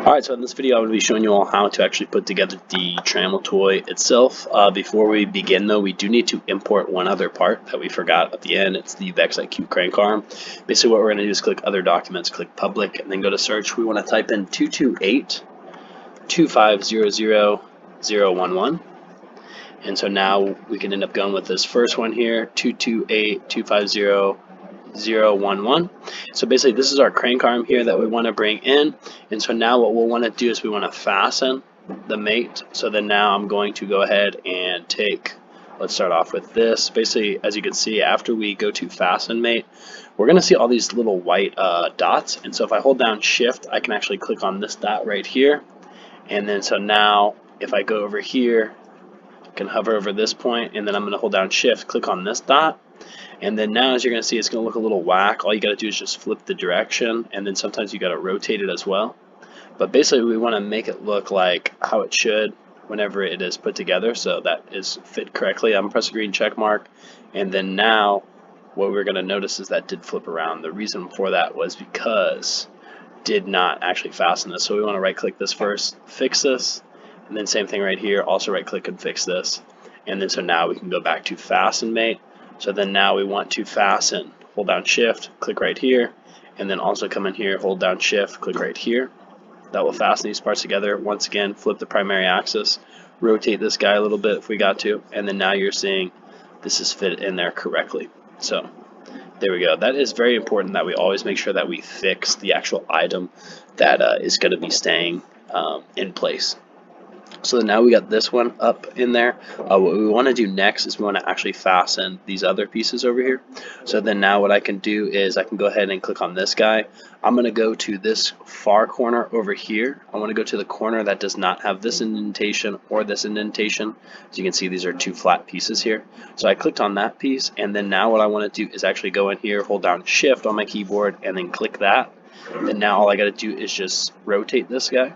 Alright, so in this video I'm going to be showing you all how to actually put together the Trammel toy itself. Before we begin though, we do need to import one other part that we forgot at the end. It's the VexIQ crank arm. Basically what we're going to do is click other documents, click public, and then go to search. We want to type in 228.2500.011. And so now we can end up going with this first one here, 228.250.011. So basically this is our crank arm here that we want to bring in, and so now what we'll want to do is we want to fasten the mate. So then now I'm going to go ahead and let's start off with this. Basically, as you can see, after we go to fasten mate, we're going to see all these little white dots, and so if I hold down shift I can actually click on this dot right here, and then so now if I go over here I can hover over this point, and then I'm going to hold down shift, click on this dot. And then now, as you're going to see, it's going to look a little whack. All you got to do is just flip the direction, and then sometimes you got to rotate it as well. But basically, we want to make it look like how it should whenever it is put together, so that is fit correctly. I'm going to press the green check mark, and then now what we're going to notice is that did flip around. The reason for that was because did not actually fasten this. So we want to right click this first, fix this, and then same thing right here, also right click and fix this. And then so now we can go back to fasten mate. So then now we want to fasten, hold down shift, click right here, and then also come in here, hold down shift, click right here. That will fasten these parts together. Once again, flip the primary axis, rotate this guy a little bit if we got to, and then now you're seeing this is fit in there correctly. So there we go. That is very important that we always make sure that we fix the actual item that is going to be staying in place. So now we got this one up in there. What we want to do next is we want to actually fasten these other pieces over here. So then now what I can do is I can go ahead and click on this guy. I'm going to go to this far corner over here. I want to go to the corner that does not have this indentation or this indentation. As you can see, these are two flat pieces here. So I clicked on that piece, and then now what I want to do is actually go in here, hold down shift on my keyboard, and then click that. And now all I got to do is just rotate this guy.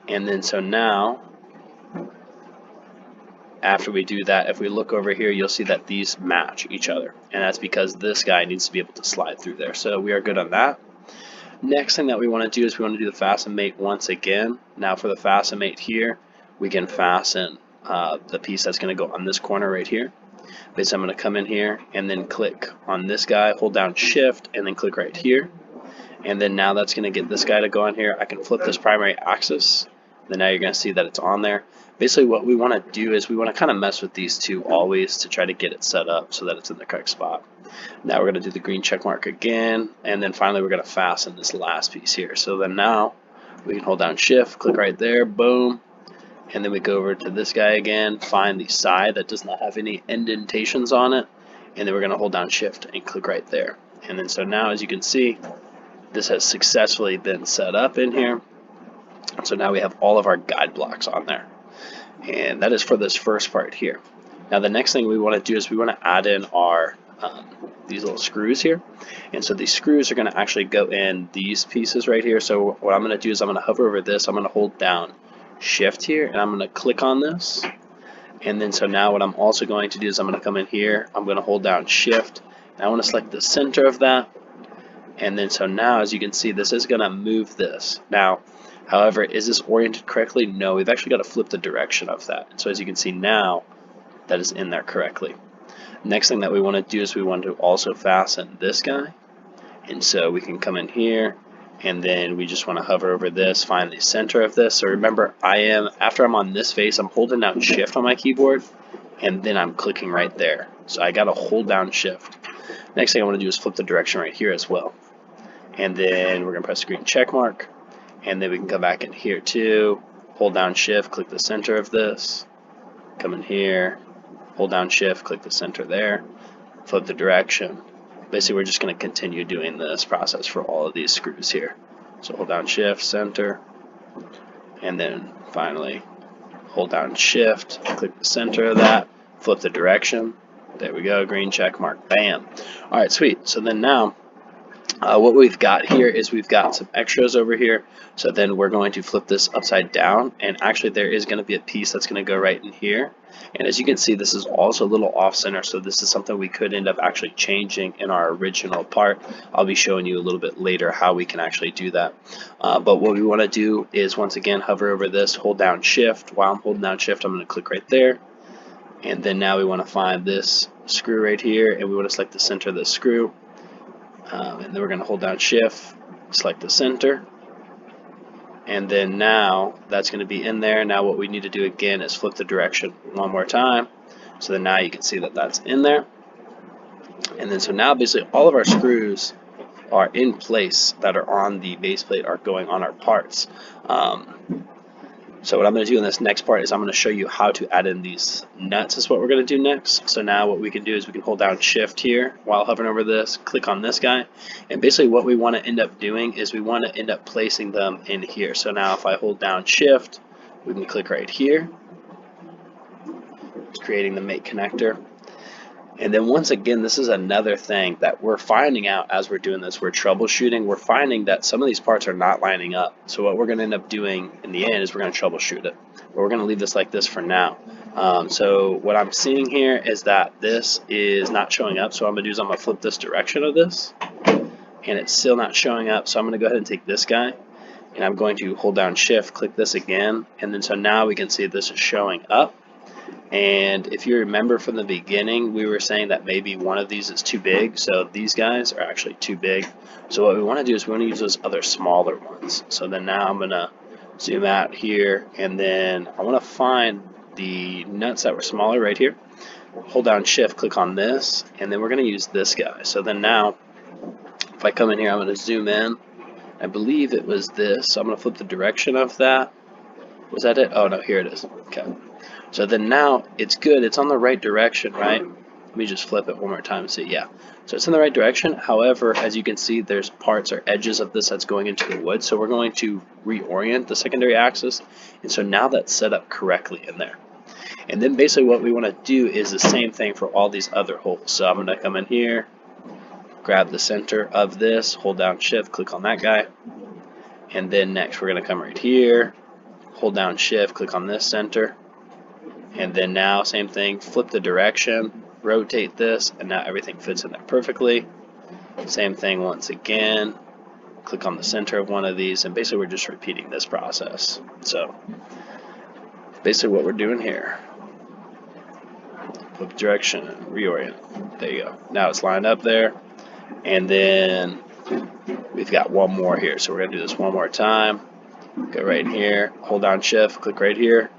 And then so now, after we do that, if we look over here, you'll see that these match each other. And that's because this guy needs to be able to slide through there. So we are good on that. Next thing that we want to do is we want to do the fasten mate once again. Now for the fasten mate here, we can fasten the piece that's going to go on this corner right here. Basically, I'm going to come in here and then click on this guy, hold down shift, and then click right here. And then now that's going to get this guy to go on here. I can flip this primary axis. Then now you're going to see that it's on there. Basically what we want to do is we want to kind of mess with these two always to try to get it set up so that it's in the correct spot. Now we're going to do the green check mark again, and then finally we're going to fasten this last piece here. So then now we can hold down shift, click right there, boom, and then we go over to this guy again, find the side that does not have any indentations on it, and then we're going to hold down shift and click right there. And then so now, as you can see, this has successfully been set up in here. So now we have all of our guide blocks on there, and that is for this first part here. Now the next thing we want to do is we want to add in our these little screws here, and so these screws are going to actually go in these pieces right here. So what I'm going to do is I'm going to hover over this, I'm going to hold down shift here, and I'm going to click on this, and then so now what I'm also going to do is I'm going to come in here, I'm going to hold down shift, and I want to select the center of that, and then so now as you can see this is going to move this. Now however, is this oriented correctly? No, we've actually got to flip the direction of that. And so as you can see now, that is in there correctly. Next thing that we want to do is we want to also fasten this guy. And so we can come in here, and then we just want to hover over this, find the center of this. So remember, after I'm on this face, I'm holding down shift on my keyboard, and then I'm clicking right there. So I got to hold down shift. Next thing I want to do is flip the direction right here as well. And then we're going to press the green check mark. And then we can come back in here too, hold down shift, click the center of this, come in here, hold down shift, click the center there, flip the direction. Basically we're just going to continue doing this process for all of these screws here. So hold down shift, center, and then finally hold down shift, click the center of that, flip the direction. There we go, green check mark, bam. Alright, sweet. So then now What we've got here is we've got some extras over here. So then we're going to flip this upside down, and actually there is going to be a piece that's going to go right in here. And as you can see, this is also a little off center, so this is something we could end up actually changing in our original part. I'll be showing you a little bit later how we can actually do that. But what we want to do is, once again, hover over this, hold down shift. While I'm holding down shift, I'm going to click right there. And then now we want to find this screw right here, and we want to select the center of the screw. And then we're going to hold down shift, select the center, and then now that's going to be in there. Now what we need to do again is flip the direction one more time, so then now you can see that that's in there. And then so now basically all of our screws are in place that are on the base plate are going on our parts. So what I'm going to do in this next part is I'm going to show you how to add in these nuts is what we're going to do next. So now what we can do is we can hold down shift here while hovering over this, click on this guy, and basically what we want to end up doing is we want to end up placing them in here. So now if I hold down shift, we can click right here. It's creating the mate connector. And then once again, this is another thing that we're finding out as we're doing this. We're troubleshooting. We're finding that some of these parts are not lining up. So what we're going to end up doing in the end is we're going to troubleshoot it. But we're going to leave this like this for now. So what I'm seeing here is that this is not showing up. So what I'm going to do is I'm going to flip this direction of this. And it's still not showing up. So I'm going to go ahead and take this guy. And I'm going to hold down shift, click this again. And then so now we can see this is showing up. And if you remember from the beginning, we were saying that maybe one of these is too big. So these guys are actually too big. So what we want to do is we want to use those other smaller ones. So then now I'm going to zoom out here, and then I want to find the nuts that were smaller right here. Hold down shift, click on this, and then we're going to use this guy. So then now if I come in here, I'm going to zoom in. I believe it was this. So I'm going to flip the direction of that. Was that it? Oh no, here it is. Okay. So then now it's good. It's on the right direction, right? Let me just flip it one more time and see. Yeah. So it's in the right direction. However, as you can see, there's parts or edges of this that's going into the wood. So we're going to reorient the secondary axis. And so now that's set up correctly in there. And then basically what we want to do is the same thing for all these other holes. So I'm going to come in here, grab the center of this, hold down shift, click on that guy. And then next we're going to come right here, hold down shift, click on this center. And then now, same thing, flip the direction, rotate this, and now everything fits in there perfectly. Same thing once again, click on the center of one of these, and basically we're just repeating this process. So, basically what we're doing here. Flip direction, reorient. There you go. Now it's lined up there. And then we've got one more here. So we're going to do this one more time. Go right in here, hold down shift, click right here.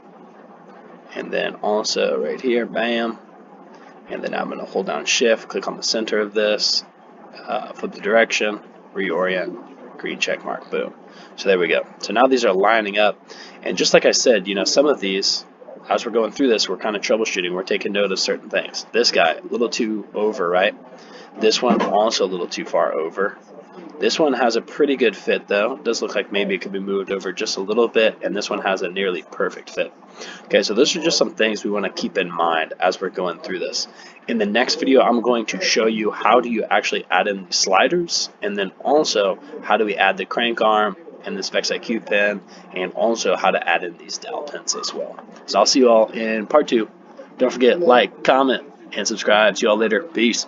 And then also right here, bam. And then I'm going to hold down shift, click on the center of this, flip the direction, reorient, green check mark, boom. So there we go. So now these are lining up. And just like I said, you know, some of these, as we're going through this, we're kind of troubleshooting. We're taking note of certain things. This guy, a little too over, right? This one also a little too far over. This one has a pretty good fit though. It does look like maybe it could be moved over just a little bit, and this one has a nearly perfect fit. Okay, so those are just some things we want to keep in mind as we're going through this. In the next video, I'm going to show you how do you actually add in the sliders, and then also how do we add the crank arm and this Vex IQ pin, and also how to add in these dowel pins as well. So I'll see you all in part 2. Don't forget, like, comment, and subscribe. See you all later. Peace.